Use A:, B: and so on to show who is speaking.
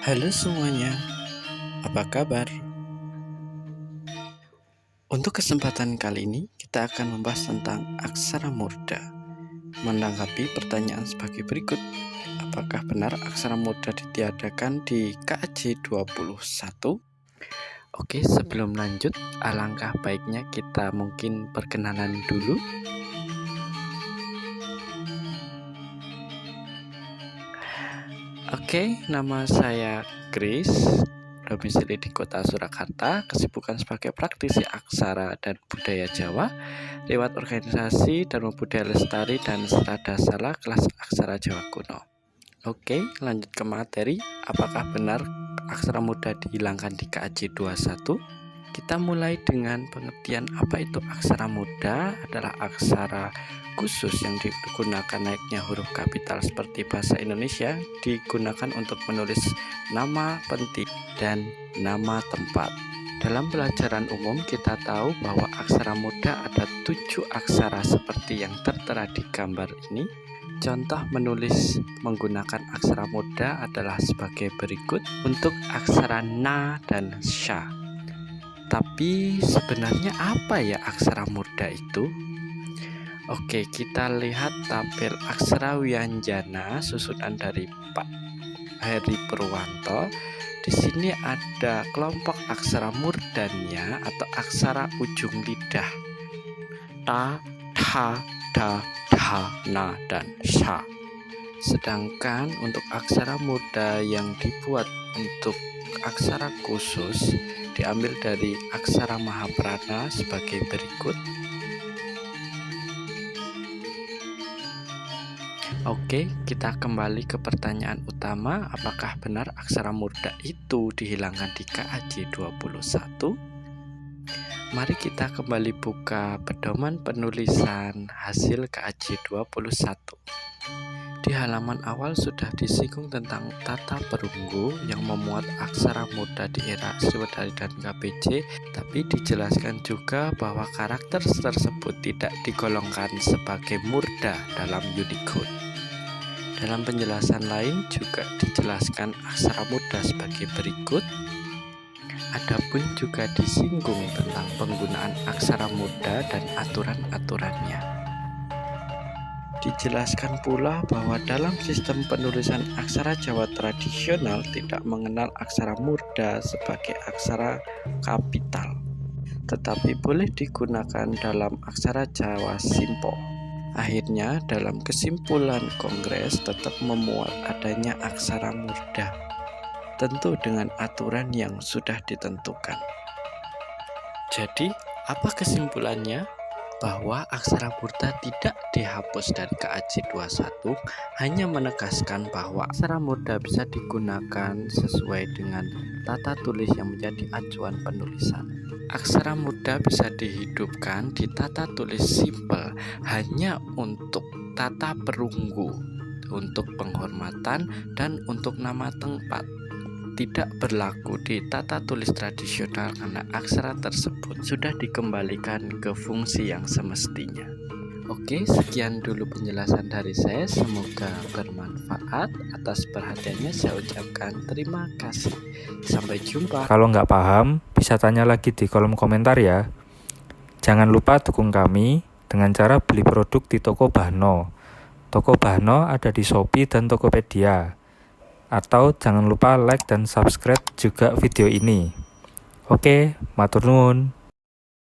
A: Halo semuanya, apa kabar? Untuk kesempatan kali ini, kita akan membahas tentang aksara murda. Menanggapi pertanyaan sebagai berikut, apakah benar aksara murda ditiadakan di KAJ 21? Oke, sebelum lanjut, alangkah baiknya kita mungkin perkenalan dulu. Oke, nama saya Chris, domisili di kota Surakarta, kesibukan sebagai praktisi aksara dan budaya Jawa lewat organisasi Dharma Budaya Lestari dan Strada Sala kelas aksara Jawa kuno. Oke, lanjut ke materi. Apakah benar aksara murda dihilangkan di KAJ 21? Kita mulai dengan pengertian apa itu aksara murda. Adalah aksara khusus yang digunakan naiknya huruf kapital seperti bahasa Indonesia, digunakan untuk menulis nama penting dan nama tempat. Dalam pelajaran umum kita tahu bahwa aksara murda ada 7 aksara seperti yang tertera di gambar ini. Contoh menulis menggunakan aksara murda adalah sebagai berikut untuk aksara na dan sya. Tapi sebenarnya apa ya aksara murda itu? Oke, kita lihat tabel aksara wianjana susunan dari Pak Heri Purwanto. Di sini ada kelompok aksara murdanya atau aksara ujung lidah. Ta, tha, da, dha, na, dan sha. Sedangkan untuk aksara murda yang dibuat untuk aksara khusus diambil dari aksara Mahaprana sebagai berikut. Oke, kita kembali ke pertanyaan utama, apakah benar aksara murda itu dihilangkan di KAJ 21? Mari kita kembali buka pedoman penulisan hasil KAJ 21. Di halaman awal sudah disinggung tentang tata perunggu yang memuat aksara murda di era Sriwedari dan KBJ, tapi dijelaskan juga bahwa karakter tersebut tidak digolongkan sebagai murda dalam Unicode. Dalam penjelasan lain juga dijelaskan aksara murda sebagai berikut. Adapun juga disinggung tentang penggunaan aksara murda dan aturan-aturannya. Dijelaskan pula bahwa dalam sistem penulisan aksara Jawa tradisional tidak mengenal aksara murda sebagai aksara kapital, tetapi boleh digunakan dalam aksara Jawa Simpo. Akhirnya dalam kesimpulan kongres tetap memuat adanya aksara murda, tentu dengan aturan yang sudah ditentukan. Jadi, apa kesimpulannya? Bahwa aksara murda tidak dihapus dari KAJ 21, hanya menegaskan bahwa aksara murda bisa digunakan sesuai dengan tata tulis yang menjadi acuan penulisan. Aksara murda bisa dihidupkan di tata tulis simpel hanya untuk tata perunggu, untuk penghormatan, dan untuk nama tempat. Tidak berlaku di tata tulis tradisional karena aksara tersebut sudah dikembalikan ke fungsi yang semestinya. Oke, sekian dulu penjelasan dari saya. Semoga bermanfaat. Atas perhatiannya saya ucapkan terima kasih. Sampai jumpa.
B: Kalau nggak paham, bisa tanya lagi di kolom komentar ya. Jangan lupa dukung kami dengan cara beli produk di Toko Bahno. Toko Bahno ada di Shopee dan Tokopedia. Atau jangan lupa like dan subscribe juga video ini. Oke, matur nuwun.